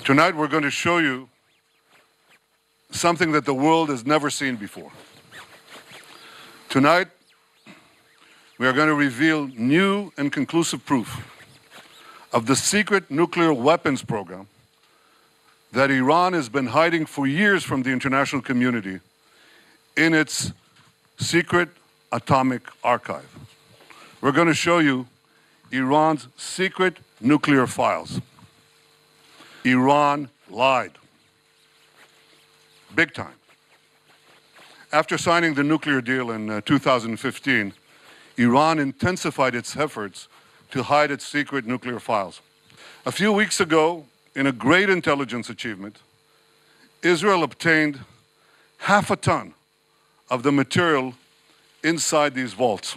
Tonight we're going to show you something that the world has never seen before. Tonight we are going to reveal new and conclusive proof of the secret nuclear weapons program that Iran has been hiding for years from the international community in its secret atomic archive. We're going to show you Iran's secret nuclear files. Iran lied. Big time. After signing the nuclear deal in 2015, Iran intensified its efforts to hide its secret nuclear files. A few weeks ago, in a great intelligence achievement, Israel obtained half a ton of the material inside these vaults.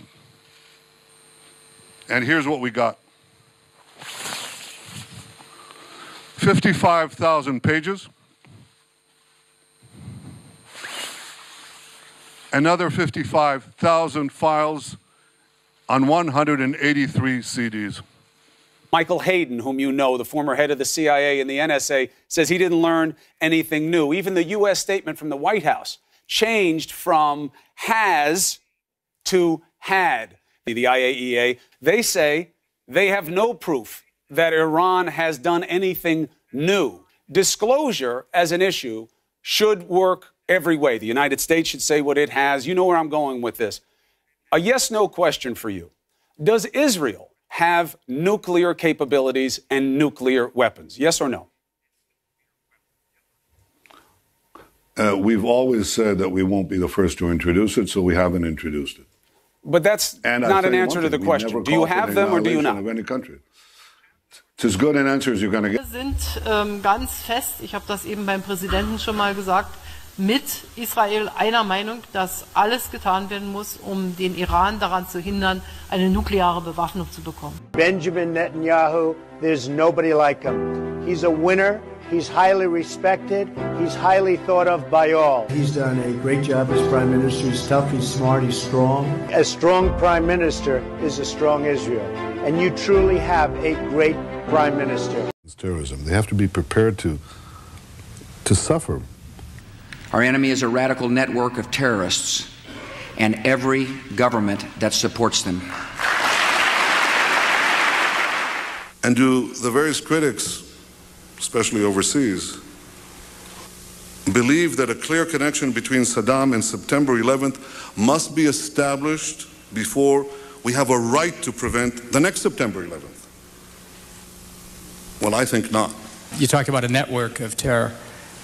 And here's what we got. 55,000 pages. Another 55,000 files on 183 CDs. Michael Hayden, whom you know, the former head of the CIA and the NSA, says he didn't learn anything new. Even the U.S. statement from the White House changed from has to had. The IAEA, they say they have no proof that Iran has done anything new. Disclosure as an issue should work every way. The United States should say what it has. You know where I'm going with this. A yes-no question for you. Does Israel have nuclear capabilities and nuclear weapons? Yes or no? We've always said that we won't be the first to introduce it, so we haven't introduced it. But that's not an answer to the question. Do you have them or do you not? Of any country. It's as good an answer as you're going to get. Wir sind ganz fest, ich habe das eben beim Präsidenten schon mal gesagt, mit Israel einer Meinung, dass alles getan werden muss, den Iran daran zu hindern, eine nukleare Bewaffnung zu bekommen. Benjamin Netanyahu, there's nobody like him. He's a winner. He's highly respected. He's highly thought of by all. He's done a great job as Prime Minister. He's tough, he's smart, he's strong. A strong Prime Minister is a strong Israel. And you truly have a great Prime Minister. It's terrorism. They have to be prepared to suffer. Our enemy is a radical network of terrorists and every government that supports them. And do the various critics, especially overseas, believe that a clear connection between Saddam and September 11th must be established before we have a right to prevent the next September 11th? Well, I think not. You talked about a network of terror.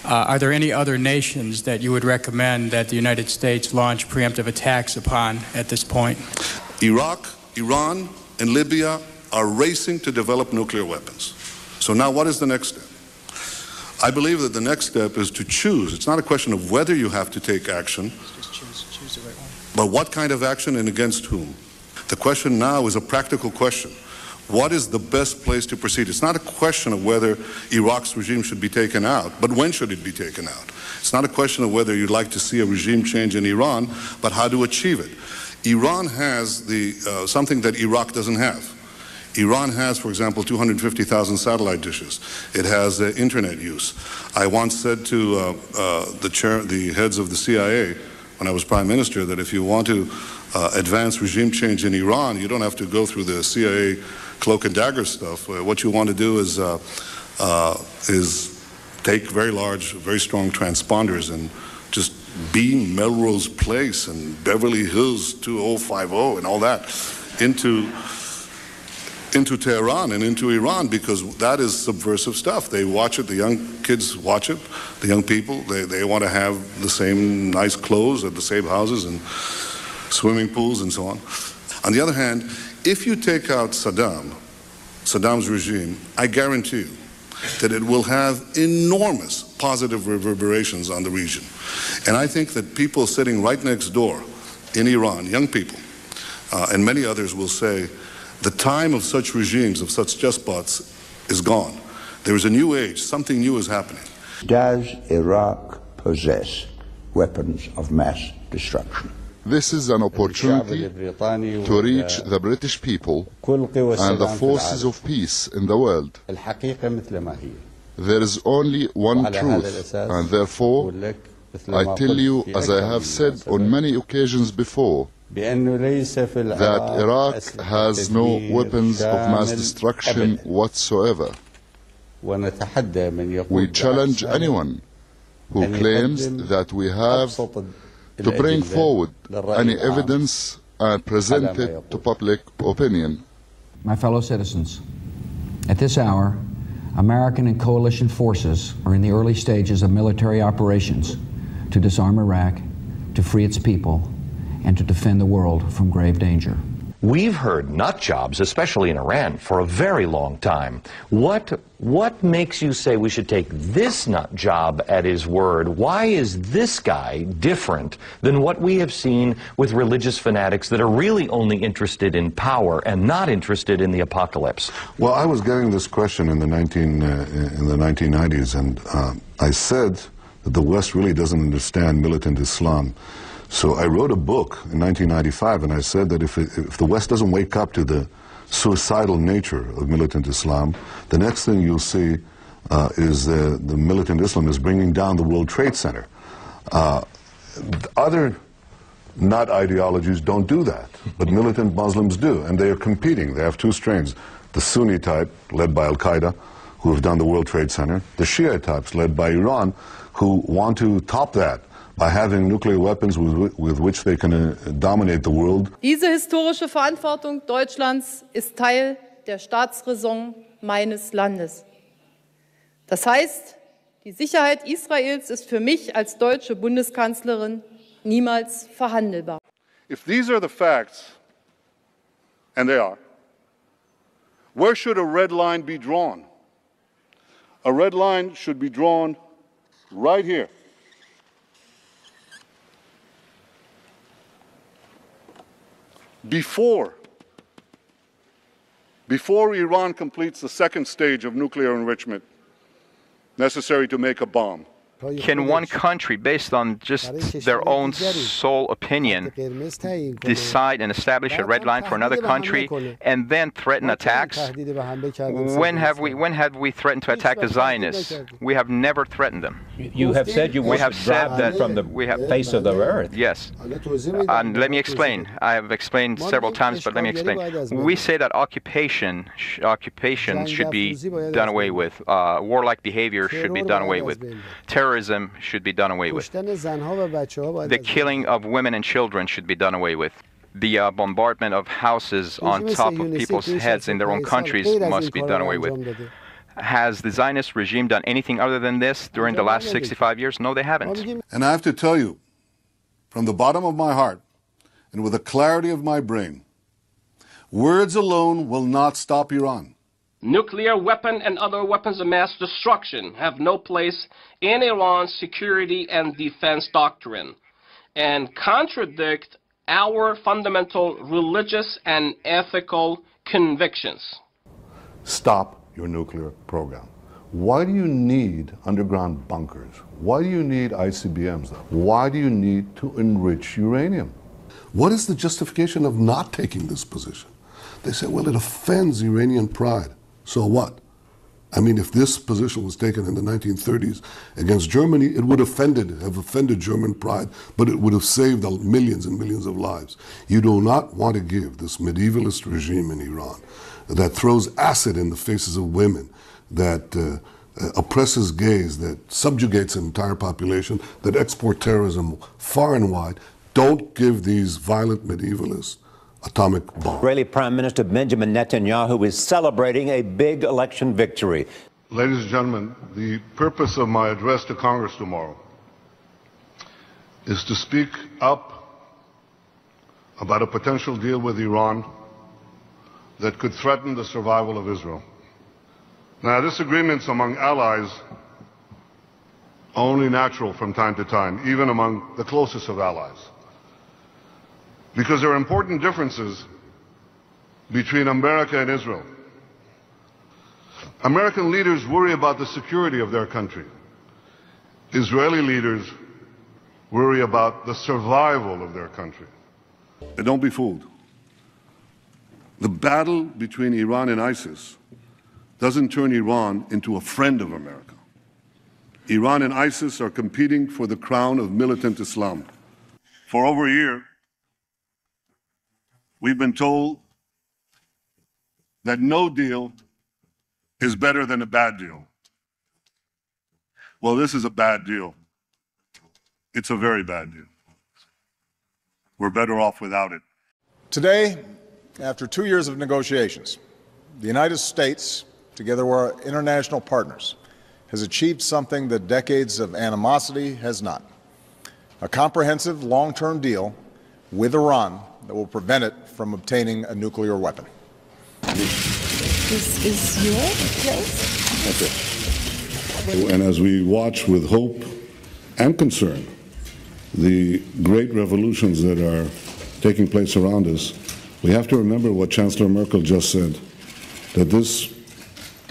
Are there any other nations that you would recommend that the United States launch preemptive attacks upon at this point? Iraq, Iran, and Libya are racing to develop nuclear weapons. So now what is the next step? I believe that the next step is to choose. It's not a question of whether you have to take action, just choose the right one. But what kind of action and against whom? The question now is a practical question. What is the best place to proceed? It's not a question of whether Iraq's regime should be taken out, but when should it be taken out? It's not a question of whether you'd like to see a regime change in Iran, but how to achieve it. Iran has something that Iraq doesn't have. Iran has, for example, 250,000 satellite dishes. It has internet use. I once said to the heads of the CIA when I was prime minister that if you want to advance regime change in Iran, you don't have to go through the CIA cloak and dagger stuff. What you want to do is take very large, very strong transponders and just beam Melrose Place and Beverly Hills 2050 and all that into Tehran and into Iran, because that is subversive stuff. They watch it, the young kids watch it, the young people, they want to have the same nice clothes at the same houses and swimming pools and so on. On the other hand, if you take out Saddam's regime, I guarantee you that it will have enormous positive reverberations on the region. And I think that people sitting right next door in Iran, young people, and many others will say, the time of such regimes, of such despots, is gone. There is a new age, something new is happening. Does Iraq possess weapons of mass destruction? This is an opportunity to reach the British people and the forces of peace in the world. There is only one truth, and therefore I tell you, as I have said on many occasions before, that Iraq has no weapons of mass destruction whatsoever. We challenge anyone who claims that we have to bring forward any evidence and present it to public opinion. My fellow citizens, at this hour, American and coalition forces are in the early stages of military operations to disarm Iraq, to free its people, and to defend the world from grave danger. We've heard nut jobs, especially in Iran, for a very long time. What makes you say we should take this nut job at his word? Why is this guy different than what we have seen with religious fanatics that are really only interested in power and not interested in the apocalypse? Well, I was getting this question in the 1990s, and I said that the West really doesn't understand militant Islam. So I wrote a book in 1995, and I said that if the West doesn't wake up to the suicidal nature of militant Islam, the next thing you'll see is the militant Islam is bringing down the World Trade Center. Other nut ideologies don't do that, but militant Muslims do, and they are competing. They have two strains: the Sunni type, led by Al-Qaeda, who have done the World Trade Center; the Shia types, led by Iran, who want to top that by having nuclear weapons with which they can dominate the world. Diese historische Verantwortung Deutschlands ist Teil der Staatsräson meines Landes. Das heißt, die Sicherheit Israels ist für mich als deutsche Bundeskanzlerin niemals verhandelbar. If these are the facts, and they are, where should a red line be drawn? A red line should be drawn right here. Before Iran completes the second stage of nuclear enrichment necessary to make a bomb. Can one country, based on just their own sole opinion, decide and establish a red line for another country and then threaten attacks? When have we threatened to attack the Zionists? We have never threatened them. You have said you want to drop them from the face of the earth. Yes. And let me explain. I have explained several times, but let me explain. We say that occupations should be done away with. Warlike behavior should be done away with. Terrorism should be done away with. The killing of women and children should be done away with. The bombardment of houses on top of people's heads in their own countries must be done away with. Has the Zionist regime done anything other than this during the last 65 years? No, they haven't. And I have to tell you, from the bottom of my heart and with the clarity of my brain, words alone will not stop Iran. Nuclear weapon and other weapons of mass destruction have no place in Iran's security and defense doctrine and contradict our fundamental religious and ethical convictions. Stop your nuclear program. Why do you need underground bunkers? Why do you need ICBMs? Why do you need to enrich uranium? What is the justification of not taking this position? They say, well, it offends Iranian pride. So what? I mean, if this position was taken in the 1930s against Germany, it would have offended German pride, but it would have saved millions and millions of lives. You do not want to give this medievalist regime in Iran that throws acid in the faces of women, that oppresses gays, that subjugates an entire population, that export terrorism far and wide. Don't give these violent medievalists atomic bomb. Israeli Prime Minister Benjamin Netanyahu is celebrating a big election victory. Ladies and gentlemen, the purpose of my address to Congress tomorrow is to speak up about a potential deal with Iran that could threaten the survival of Israel. Now, disagreements among allies are only natural from time to time, even among the closest of allies, because there are important differences between America and Israel. American leaders worry about the security of their country. Israeli leaders worry about the survival of their country. And don't be fooled. The battle between Iran and ISIS doesn't turn Iran into a friend of America. Iran and ISIS are competing for the crown of militant Islam. For over a year, we've been told that no deal is better than a bad deal. Well, this is a bad deal. It's a very bad deal. We're better off without it. Today, after 2 years of negotiations, the United States, together with our international partners, has achieved something that decades of animosity has not. A comprehensive long-term deal with Iran that will prevent it from obtaining a nuclear weapon. This is your place? That's it. And as we watch with hope and concern the great revolutions that are taking place around us, we have to remember what Chancellor Merkel just said, that this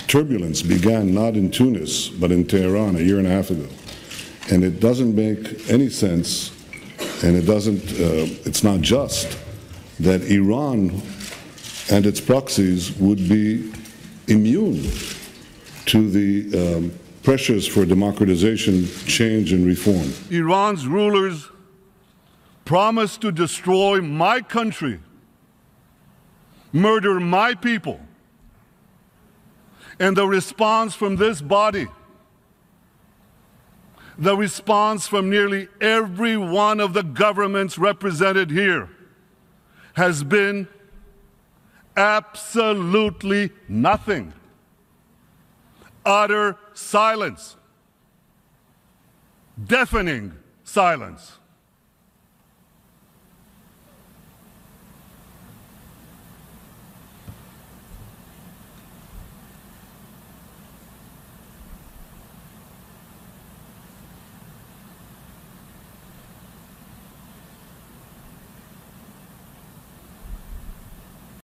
turbulence began not in Tunis, but in Tehran a year and a half ago. And it doesn't make any sense, and it's not just, that Iran and its proxies would be immune to the pressures for democratization, change, and reform. Iran's rulers promised to destroy my country, murder my people. And the response from this body, the response from nearly every one of the governments represented here, has been absolutely nothing. Utter silence. Deafening silence.